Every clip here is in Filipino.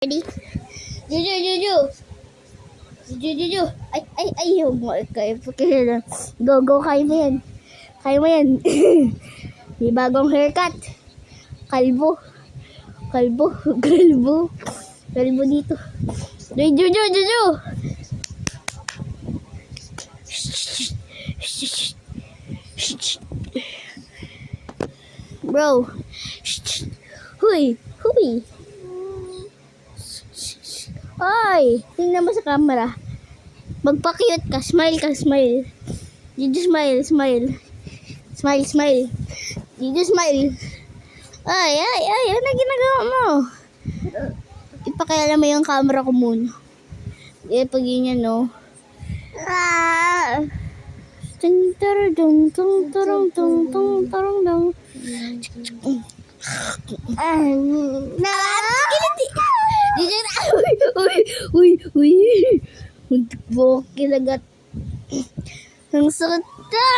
Ready? Juju. Ay, huwag mo. Go, kaya mo yan. May bagong haircut. Kalbo dito. Juju. Bro. Huy. Ay, tingnan mo sa camera. Magpa-cute ka. Smile. Juju, smile. Juju, smile. Ay, ano ginagawa mo? Ipakialam mo yung camera ko muna. Pag yun yan, no? Uy. Muntik po kinagat. Ang sakit ka.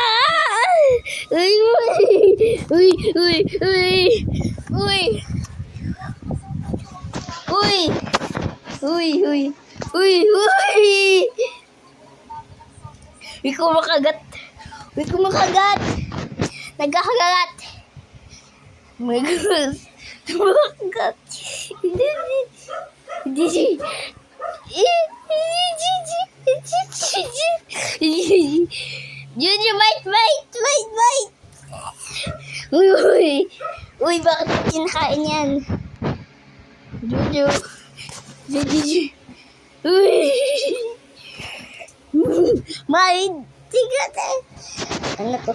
Uy. Uy, kumakagat. Nagkakagat. Oh my God. Kumakagat. Hindi. Juju, bite. Uy, bakit kinakain yan? Juju. Uy. Tigat eh. Ano to?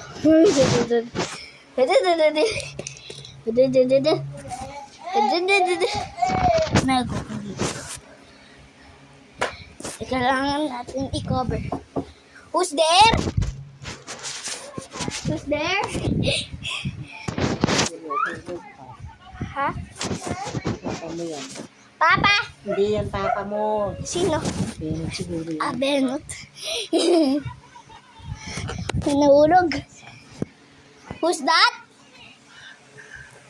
Nago. Kailangan natin i-cover. Who's there? Ha? Papa? Hindi yan papa mo. Sino? Benot siguro yan. Benot. Nahulog. Who's that?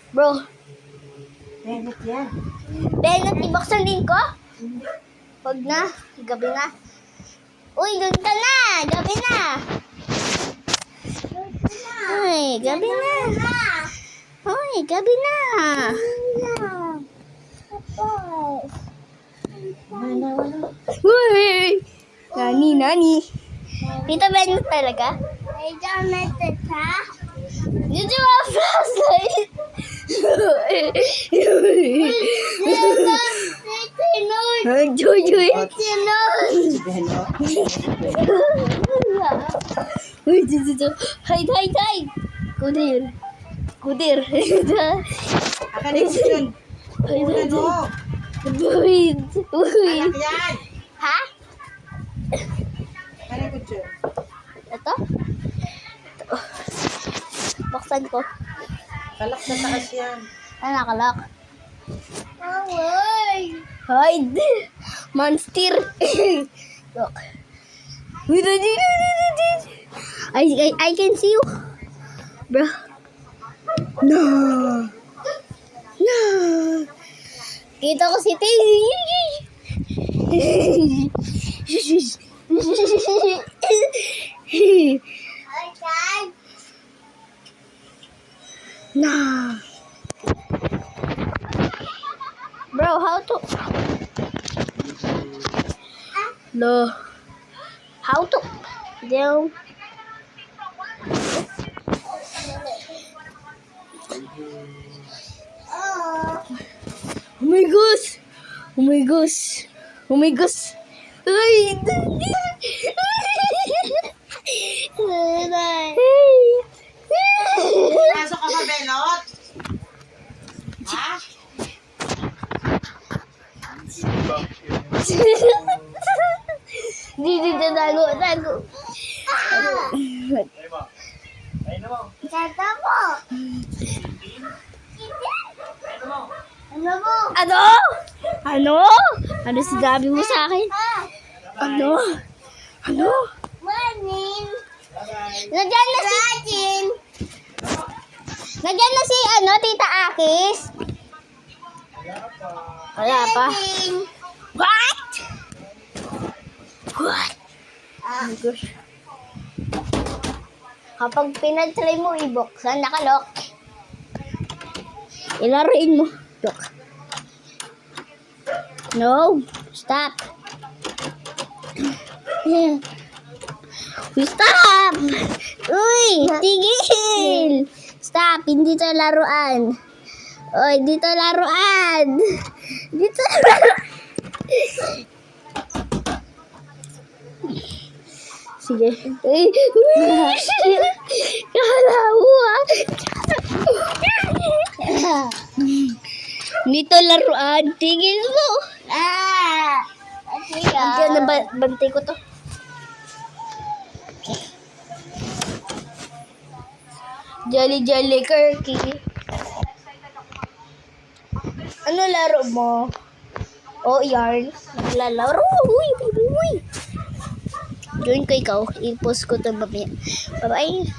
Bro. Benot yan. Benot, ibuksan din ko? Wag na. Gabi na. Uy, doon ka na. Gabi na. Uy, gabi na. Uy! Nani. Dito Benot talaga? Dito mga flashlight. Joy. Uy, dito. Hide. Kudir. Akan yung yun. Uy. Anak yan. Ha? Ano yung yun? Ito? Buksan ko. Kalak na taas yan. Nakalak. Hide. Monster. Look. I can see you. Bro. No. Kita ko si Tay. No. Bro, how to? No. How to? Down. Oh my gosh. Ay. Pasok ka ba, Benot? Ha? Dito tago. Ano? Ano sinabi mo sa akin? Ano? Nandiyan na si Tita Akis. Wala pa. What? What? Oh my gosh. Kapag pinatry mo i-buksan, nakalock. Ilaruin mo. Look. No. Stop. Stop! Uy! Tigil! Stop! Hindi to laruan. Uy, dito laruan. Dito laruan. Sige. Uy! Kala mo ah. Dito laruan. Tigil mo. Hindi na bantay ko to. Jolly Jolly Kirky. Ano laro mo? Oh, yarn. Naglalaro. Uy, baby, uy. Join ko ikaw. I-post ko to mamaya. Bye-bye.